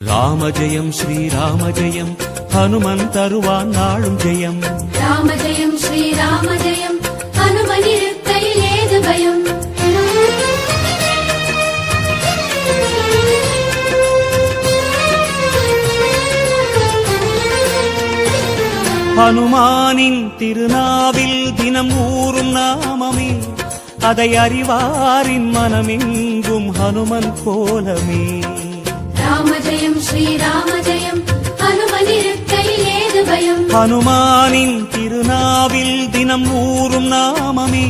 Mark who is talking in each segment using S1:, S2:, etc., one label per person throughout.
S1: ராம ஜெயம் ஸ்ரீராம ஜெயம் ஹனுமன் தருவான் நாளும் ஜெயம்.
S2: ராம ஜெயம் ஸ்ரீராம ஜெயம் ஹனுமன் இருக்கையில் ஏது பயம்.
S1: ஹனுமானின் திருநாவில் தினம் ஊறும் நாமமே, அதை அறிவாரின் மனமெங்கும் ஹனுமன் கோலமே.
S2: ராம ஜெயம் ஸ்ரீராம ஜெயம் ஹனுமன் இருக்கையில் ஏது பயம்.
S1: ஹனுமானின் திருநாவில் தினம் ஊறும் நாமமே,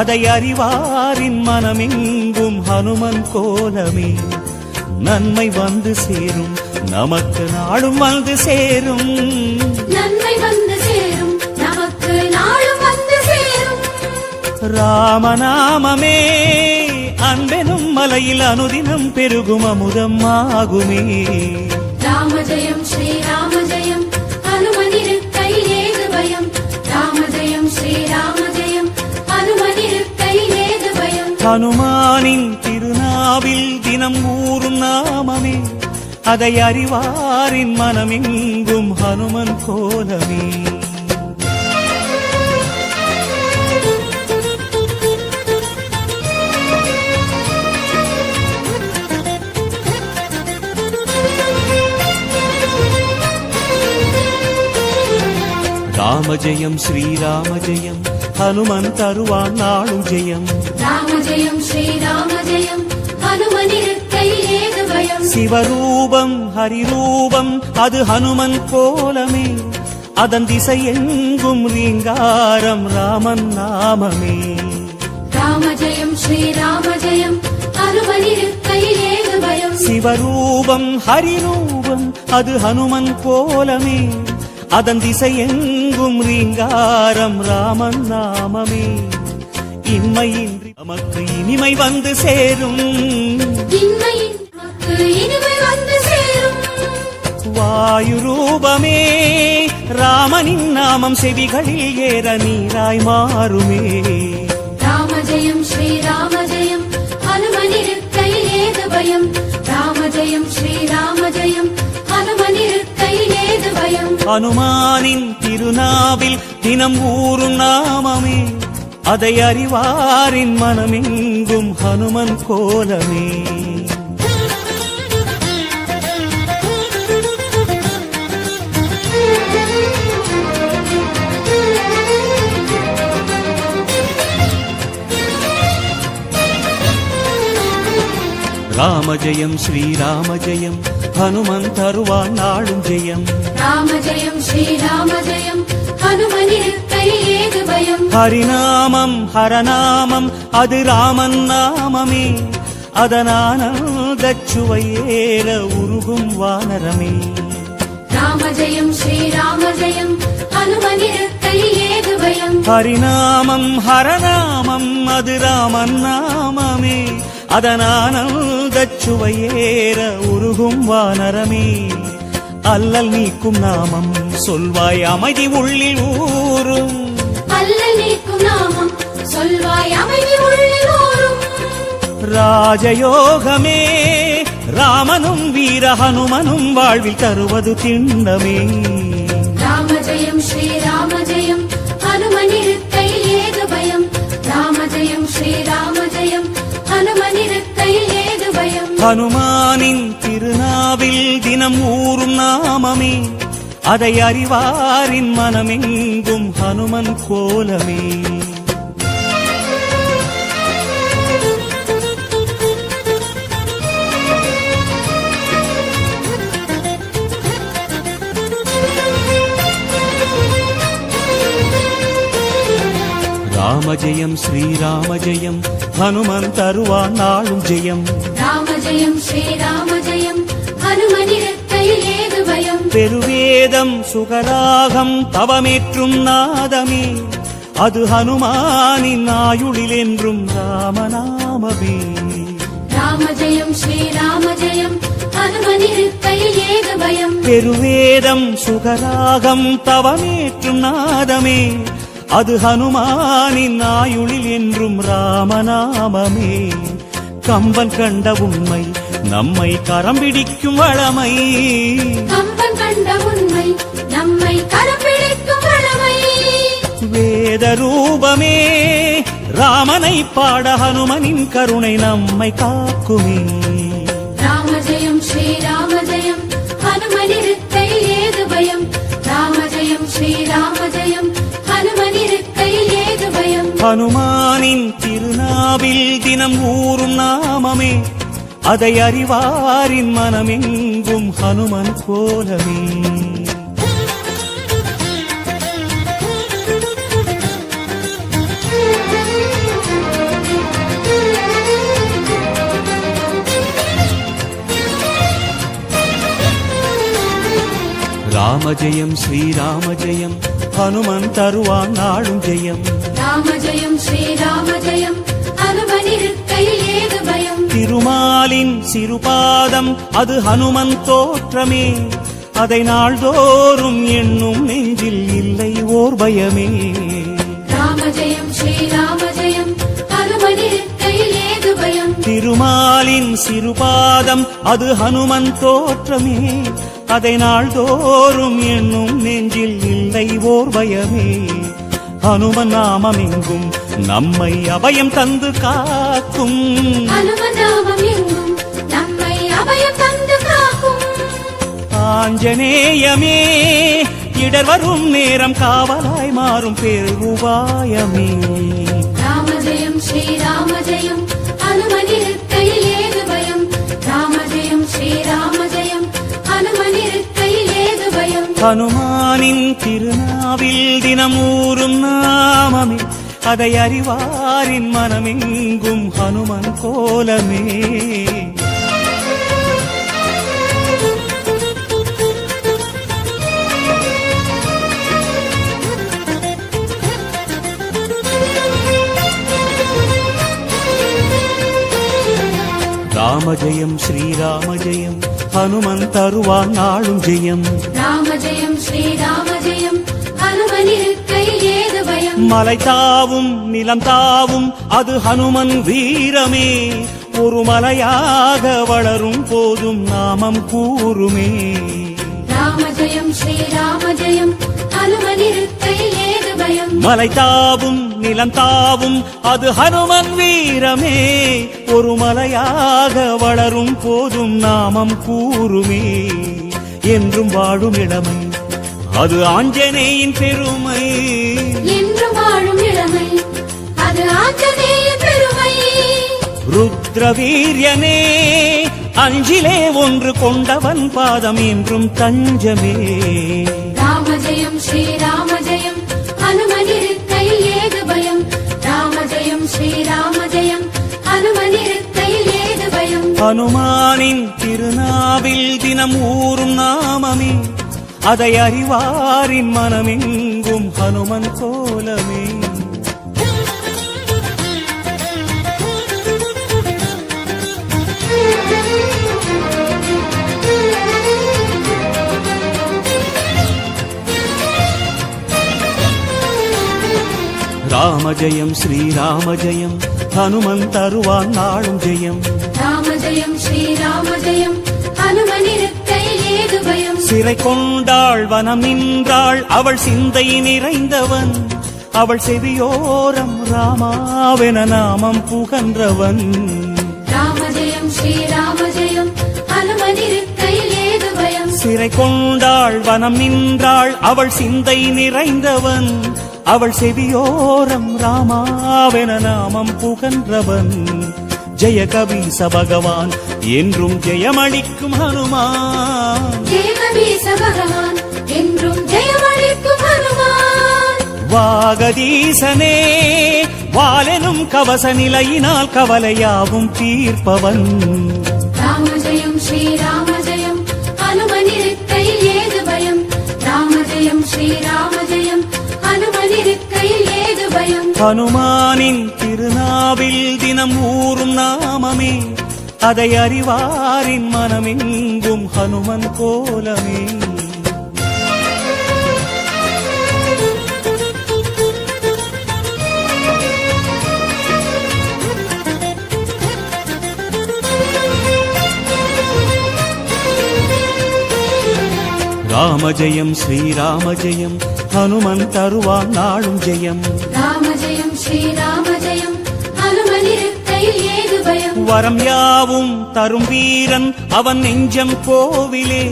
S1: அதை அறிவாரின் மனமெங்கும் ஹனுமன் கோலமே. நன்மை வந்து சேரும், நமக்கு நாளும் வந்து சேரும்.
S2: நன்மை வந்து சேரும், நமக்கு நாளும் வந்து சேரும்.
S1: ராமநாமமே அன்பெனும் மலையில் அனுதினம் பெருகும் அமுதம் ஆகுமே.
S2: ராம ஜெயம் ஸ்ரீராம ஜெயம் ஹனுமன் இருக்கையில் ஏது பயம். ராம ஜெயம் ஸ்ரீராம ஜெயம் ஹனுமன் இருக்கையில் ஏது பயம்.
S1: ஹனுமானின் திருநாவில் தினம் ஊறும் நாமமே, அதை அறிவாரின் மனமெங்கும் ஹனுமன் கோலமே. ராம ஜெயம் ஸ்ரீராம ஜெயம் ஹனுமன் தருவான் நாளும் ஜெயம்.
S2: ராம ஜெயம் ஸ்ரீராம ஜெயம் ஹனுமன் இருக்கையில் ஏது பயம்.
S1: சிவரூபம் ஹரிரூபம் அது ஹனுமன் கோலமே, அதன் திசை எங்கும் ரீங்காரம் ராமன் நாமமே.
S2: ராம ஜெயம் ஸ்ரீராம ஜெயம் ஹனுமன் இருக்கையில் ஏது பயம்.
S1: சிவரூபம் ஹரிரூபம் அது ஹனுமன் கோலமே, அதன் திசை எங்கும் ரீங்காரம் ராமன் நாமமே. இன்மையின்றி நமக்கு இனிமை வந்து சேரும்.
S2: இன்மையின் நமக்கு இனிமை வந்து சேரும்.
S1: வாயு ரூபமே ராமனின் நாமம் செவிகளில் ஏற நீராய் மாறுமே.
S2: ராம ஜெயம் ஸ்ரீராம ஜெயம் ஹனுமன் இருக்கையில் ஏது பயம். ராம ஜெயம் ஸ்ரீராம ஜெயம் ஹனுமன் இருக்கையில் ஏது பயம்.
S1: ஹனுமானின் திருநாவில் தினம் ஊறும் நாமமே, அதை அறிவாரின் மனமெங்கும் ஹனுமன் கோலமே. ராம ஜெயம் ஸ்ரீராம ஜெயம் ஹனுமன் தருவான் நாளும் ஜெயம்.
S2: ராம ஜெயம் ஸ்ரீராம ஜெயம் ஹனுமன் இருக்கையில் ஏது பயம்.
S1: ஹரிநாமம் ஹரநாமம் அது ராமன் நாமமே, அதனானந்தச் சுவையேற உருகும் வானரமே.
S2: ராம ஜெயம் ஸ்ரீராம ஜெயம் ஹனுமன் இருக்கையில் ஏது பயம்.
S1: ஹரிநாமம் ஹரநாமம் அது ராமன் நாமமே, அதனானந்தச் சுவையேற உருகும் வானரமே. அல்லல் நீக்கும் நாமம் சொல்வாய் அமைதி உள்ளில் ஊரும்.
S2: அல்லல் நீக்கும் நாமம் சொல்வாய் அமைதி உள்ளில் ஊரும்.
S1: ராஜயோகமே ராமனும் வீர ஹனுமனும் வாழ்வில் தருவது திண்ணமே.
S2: ராம ஜெயம் ஸ்ரீராம ஜெயம் ஹனுமன் இருக்கையில் ஏது பயம். ராம ஜெயம் ஸ்ரீராம ஜெயம் ஹனுமன் இருக்கையில் ஏது பயம்.
S1: ஹனுமானின் திருநாவில் தினம் ஊறும் நாமமே, அதை அறிவாரின் மனமெங்கும் ஹனுமன் கோலமே. ராம ஜெயம் ஸ்ரீராம ஜெயம் ஹனுமன் தருவான் நாளும் ஜெயம்.
S2: ராம ஜெயம் ஸ்ரீராம ஜெயம் ஹனுமன் இருக்கையில் ஏது பயம்.
S1: பெருவேதம் சுகராகம் தவமேற்றும் நாதமே, அது ஹனுமானின் ஆயுளில் என்றும் ராமநாமமே.
S2: ராம ஜெயம் ஸ்ரீராம ஜெயம் ஹனுமன் இருக்கையில் ஏது பயம்.
S1: பெருவேதம் சுகராகம் தவமேற்றும் நாதமே, அது ஹனுமானின் ஆயுளில் என்றும் ராமநாமமே. கம்பன் கண்ட உண்மை நம்மை கரம் பிடிக்கும் வளமை.
S2: கம்பன் கண்ட உண்மை நம்மை கரம் பிடிக்கும் வளமை.
S1: வேத ரூபமே ராமனை பாட ஹனுமனின் கருணை நம்மை காக்குமே.
S2: ராம ஜெயம் ஸ்ரீராம ஜெயம் ஹனுமனிருக்கை ஏது பயம். ராம ஜெயம் ஸ்ரீராம ஜெயம் ஹனுமனிருக்கை ஏது பயம்.
S1: ஹனுமானின் திருநாவில் தினம் ஊறும் நாமமே, அதை அறிவாரின் மனமெங்கும் ஹனுமன் கோலமே. ராம ஜெயம் ஸ்ரீராம ஜெயம் ஹனுமன் தருவான் நாடும் ஜெயம்.
S2: ராம ஜெயம் ஸ்ரீராம ஜெயம் ஹனுமனிருக்கையில் ஏது பயம்.
S1: திருமாலின் சிறுபாதம் அது ஹனுமன் தோற்றமே, அதை நாள்தோறும் எண்ணும் நெஞ்சில் இல்லை ஓர் பயமே.
S2: ராம ஜெயம் ஸ்ரீராம ஜெயம் ஹனுமனிருக்கையில் ஏது பயம்.
S1: திருமாலின் சிறுபாதம் அது ஹனுமன் தோற்றமே, அதை நாள்தோறும் எண்ணும் நெஞ்சில் இல்லை ஓர் பயமே. ஹனுமன் நாமம் எங்கும் நம்மை அபயம் தந்து காக்கும்.
S2: ஹனுமன் நாமம் எங்கும் நம்மை அபயம் தந்து காக்கும்.
S1: ஆஞ்சநேயமே இடர் வரும் நேரம் காவலாய் மாறும் பேருபாயமே.
S2: ராம ஜெயம் ஸ்ரீராம ஜெயம் ஹனுமனிருக்கையில் ஏது பயம். ராம ஜெயம் ஸ்ரீராம ஜெயம் ஹனுமனிருக்கையில் ஏது பயம்.
S1: ஹனுமானின் திருநாவில் தினமூறும் நாமமே, அதை அறிவாரின் மனமெங்கும் ஹனுமன் கோலமே. ராம ஜெயம் ஸ்ரீராம ஜெயம் ஹனுமன் தருவான் நாளும் ஜெயம்.
S2: ராம ஜெயம் ஸ்ரீராம ஜெயம் ஹனுமனிருக்கையில் ஏது பயம்.
S1: மலை தாவும் நிலம் தாவும் அது ஹனுமன் வீரமே, ஒரு மலையாக வளரும் போதும் நாமம் கூறுமே.
S2: ராம ஜெயம் ஸ்ரீராம ஜெயம் ஹனுமனிருக்கையில் ஏது பயம்.
S1: மலை தாவும் நிலம் தாவும் அது ஹனுமன் வீரமே, ஒரு மலையாக வளரும் போதும் நாமம் கூறுமே. என்றும் வாழும் இளமை அது ஆஞ்சநேயின் பெருமை.
S2: என்றும் வாழும் இளமை அது ஆஞ்சநேயின் பெருமை.
S1: ருத்ரவீரியனே அஞ்சிலே ஒன்று கொண்டவன் பாதம் என்றும் தஞ்சமே.
S2: ராம ஜெயம் ஸ்ரீராம ஜெயம் ஹனுமனிருக்கையில் ஏது பயம். ராம ஜெயம் ஸ்ரீராம ஜெயம் ஹனுமனிருக்கையில் ஏது பயம்.
S1: ஹனுமானின் திருநாவில் தினம் ஊறும் நாமமே, அதை அறிவாரின் மனமெங்கும் ஹனுமன் கோலமே. ராம ஜெயம் ஸ்ரீராம ஜெயம் ஹனுமன் தருவான் நாளும் ஜெயம்.
S2: ராம ஜெயம் ஸ்ரீராம ஜெயம் ஹனுமனிருக்கையில் ஏது பயம்.
S1: சிறை கொண்டாள் வனம் நின்றாள் அவள் சிந்தை நிறைந்தவன், அவள் செவியோரம் ராமாவென நாமம் புகன்றவன்.
S2: ராம ஜெயம் ஸ்ரீராம ஜெயம் ஹனுமனிருக்கையில் ஏது பயம்.
S1: சிறை கொண்டாள் வனம் நின்றாள் அவள் சிந்தை நிறைந்தவன், அவள் செவியோரம் ராமாவென நாமம் புகன்றவன். ஜெய கபீச பகவான் என்றும் ஜெயமளிக்கும் ஹனுமான்.
S2: ஜெய கபீச பகவான் என்றும் ஜெயமளிக்கும் ஹனுமான்.
S1: வாகதீசனே வாலெனும் கவச நிலையினால் கவலையாவும் தீர்ப்பவன்.
S2: ராம ஜெயம் ஸ்ரீராம ஜெயம் ஹனுமனிருக்கையில் ஏது பயம். ராம ஜெயம் ஸ்ரீராம ஜெயம் ஹனுமனிருக்கையில் ஏது பயம்.
S1: ஹனுமானின் திருநாவில் தினம் ஊறும் நாமமே, அதை அறிவாரின் மனமெங்கும் ஹனுமன் கோலமே. ராம ஜெயம் ஸ்ரீராம ஜெயம் ஹனுமன் தருவான் நாளும் ஜெயம்
S2: ராம ஜெயம் ஸ்ரீராம ஜெயம் ஹனுமனிருக்கையில் ஏது பயம்
S1: வரம் யாவும் தரும் வீரன் அவன் நெஞ்சம் கோவிலே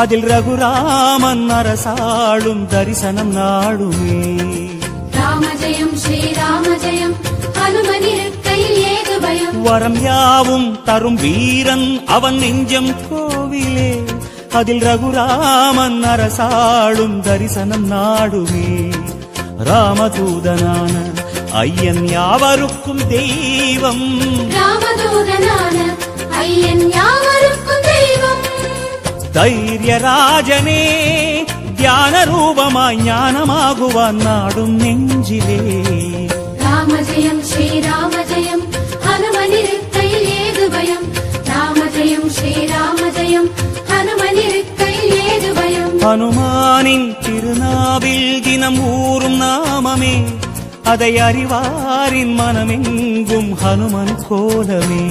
S1: அதில் ரகுராமன் அரசாளும் தரிசனம் நாடுமே
S2: ராம ஜெயம் ஸ்ரீராம ஜெயம் ஹனுமனிருக்கையில் ஏது பயம்
S1: வரம் யாவும் தரும் வீரன் அவன் நெஞ்சம் கோவிலே அதில் ரகுராமன் அரசாளும் தரிசனம் நாடுமே ராமதூதனான ஐயன் யாவருக்கும் தெய்வம்
S2: ராமதூதனான ஐயன் யாவருக்கும் தெய்வம்
S1: தைரியராஜனே தியான ரூபமாய் ஞானமாகுவான் நாடும் நெஞ்சிலே
S2: ராம ஜெயம் ஸ்ரீராம ஜெயம் ஹனுமனிருக்கையில் ஏது பயம் ராம ஜெயம் ஸ்ரீராம ஜெயம் ஹனுமனிருக்கையில் ஏது பயம்
S1: ஹனுமானின் திருநாவில் தினம் ஊறும் நாமமே அதை அறிவாரின் மனமெங்கும் ஹனுமன் கோலமே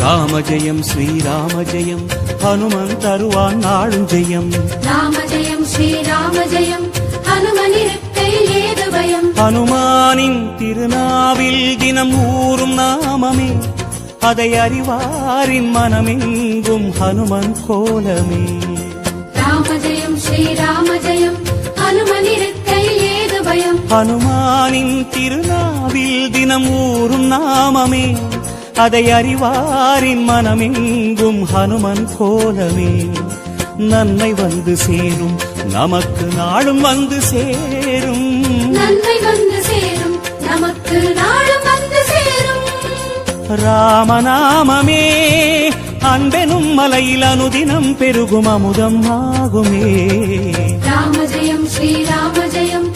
S1: ராம ஜெயம் ஸ்ரீராம ஜெயம் ஹனுமன் தருவான் நாளும் ஜெயம்
S2: ராம ஜெயம் ஸ்ரீராம ஜெயம் ஹனுமனிருக்கையில் ஏது பயம்
S1: ஹனுமானின் திருநாவில் தினம் ஊறும் நாமமே அதை அறிவாரின் மனமெங்கும் ஹனுமன் கோலமே
S2: ராம ஜெயம் ஸ்ரீராம ஜெயம் ஹனுமனிருக்கையில் ஏது பயம்
S1: ஹனுமானின் திருநாவில் தினம் ஊறும் நாமமே அதை அறிவாரின் மனமெங்கும் ஹனுமன் கோலமே நன்மை வந்து சேரும் நமக்கு நாளும் வந்து சேரும்
S2: நன்மை வந்து சேரும் நமக்கு நாளும் வந்து சேரும்
S1: ராமநாமமே அன்பெனும் மலையில் அனுதினம் பெருகும் அமுதம் ஆகுமே
S2: ராம ஜெயம் ஸ்ரீராம ஜெயம்